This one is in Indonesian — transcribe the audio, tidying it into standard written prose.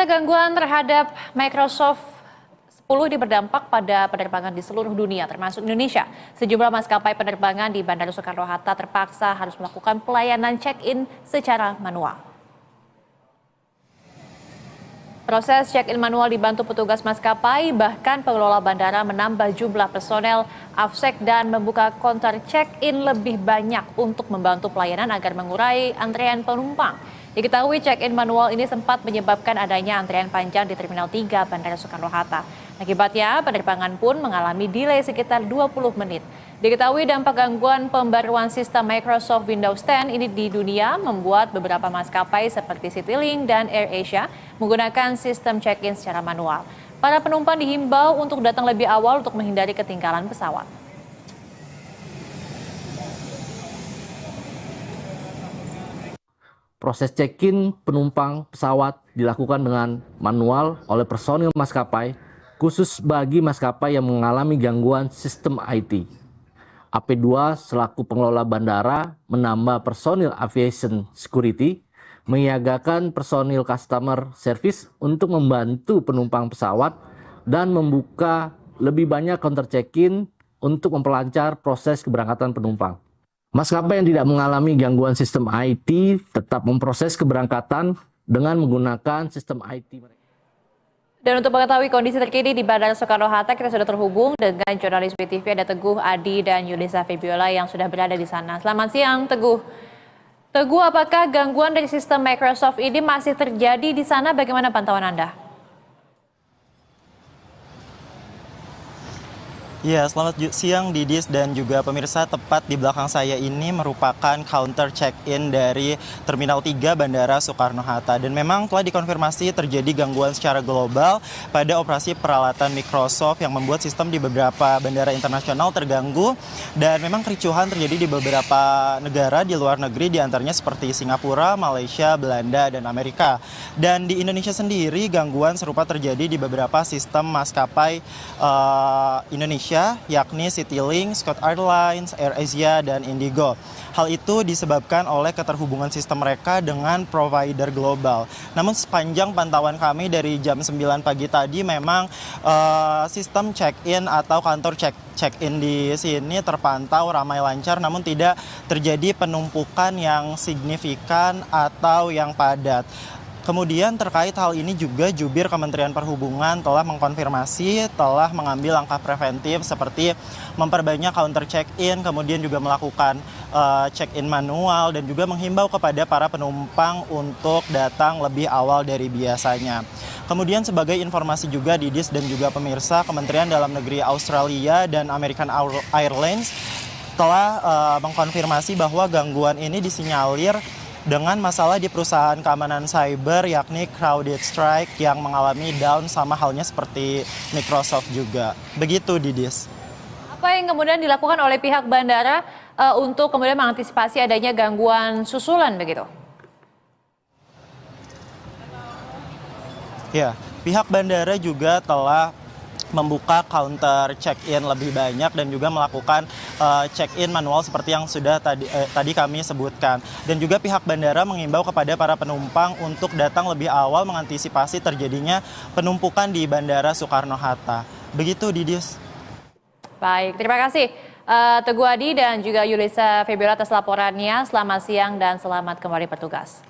Gangguan terhadap Microsoft 10 ini berdampak pada penerbangan di seluruh dunia, termasuk Indonesia. Sejumlah maskapai penerbangan di Bandara Soekarno-Hatta terpaksa harus melakukan pelayanan check-in secara manual. Proses check-in manual dibantu petugas maskapai, bahkan pengelola bandara menambah jumlah personel AFSEC dan membuka counter check-in lebih banyak untuk membantu pelayanan agar mengurai antrean penumpang. Diketahui check-in manual ini sempat menyebabkan adanya antrean panjang di Terminal 3 Bandara Soekarno-Hatta. Akibatnya penerbangan pun mengalami delay sekitar 20 menit. Diketahui dampak gangguan pembaruan sistem Microsoft Windows 10 ini di dunia membuat beberapa maskapai seperti Citylink dan AirAsia menggunakan sistem check-in secara manual. Para penumpang dihimbau untuk datang lebih awal untuk menghindari ketinggalan pesawat. Proses check-in penumpang pesawat dilakukan dengan manual oleh personil maskapai, khusus bagi maskapai yang mengalami gangguan sistem IT. AP2 selaku pengelola bandara menambah personil aviation security, menyiagakan personil customer service untuk membantu penumpang pesawat dan membuka lebih banyak counter check-in untuk memperlancar proses keberangkatan penumpang. Maskapai yang tidak mengalami gangguan sistem IT tetap memproses keberangkatan dengan menggunakan sistem IT mereka. Dan untuk mengetahui kondisi terkini di Bandara Soekarno-Hatta, kita sudah terhubung dengan jurnalis WTV ada Teguh Adi dan Yulisa Febiola yang sudah berada di sana. Selamat siang, Teguh. Teguh, apakah gangguan dari sistem Microsoft ini masih terjadi di sana? Bagaimana pantauan Anda? Ya, selamat siang Didis dan juga pemirsa. Tepat di belakang saya ini merupakan counter check-in dari Terminal 3 Bandara Soekarno-Hatta. Dan memang telah dikonfirmasi terjadi gangguan secara global pada operasi peralatan Microsoft yang membuat sistem di beberapa bandara internasional terganggu. Dan memang kericuhan terjadi di beberapa negara di luar negeri, diantaranya seperti Singapura, Malaysia, Belanda, dan Amerika. Dan di Indonesia sendiri gangguan serupa terjadi di beberapa sistem maskapai Indonesia, yakni Citylink, Scott Airlines, AirAsia, dan Indigo. Hal itu disebabkan oleh keterhubungan sistem mereka dengan provider global. Namun sepanjang pantauan kami dari jam 9 pagi tadi memang sistem check-in atau kantor check-in di sini terpantau ramai lancar, namun tidak terjadi penumpukan yang signifikan atau yang padat. Kemudian terkait hal ini juga jubir Kementerian Perhubungan telah mengkonfirmasi, telah mengambil langkah preventif seperti memperbanyak counter check-in, kemudian juga melakukan check-in manual dan juga menghimbau kepada para penumpang untuk datang lebih awal dari biasanya. Kemudian sebagai informasi juga Didis dan juga pemirsa, Kementerian Dalam Negeri Australia dan American Airlines telah mengkonfirmasi bahwa gangguan ini disinyalir dengan masalah di perusahaan keamanan cyber yakni CrowdStrike yang mengalami down sama halnya seperti Microsoft juga. Begitu Didis. Apa yang kemudian dilakukan oleh pihak bandara untuk kemudian mengantisipasi adanya gangguan susulan begitu? Ya, pihak bandara juga telah membuka counter check-in lebih banyak dan juga melakukan check-in manual seperti yang sudah tadi kami sebutkan. Dan juga pihak bandara mengimbau kepada para penumpang untuk datang lebih awal mengantisipasi terjadinya penumpukan di Bandara Soekarno-Hatta. Begitu Didis. Baik, terima kasih Teguh Adi dan juga Yulisa Febiola atas laporannya. Selamat siang dan selamat kembali bertugas.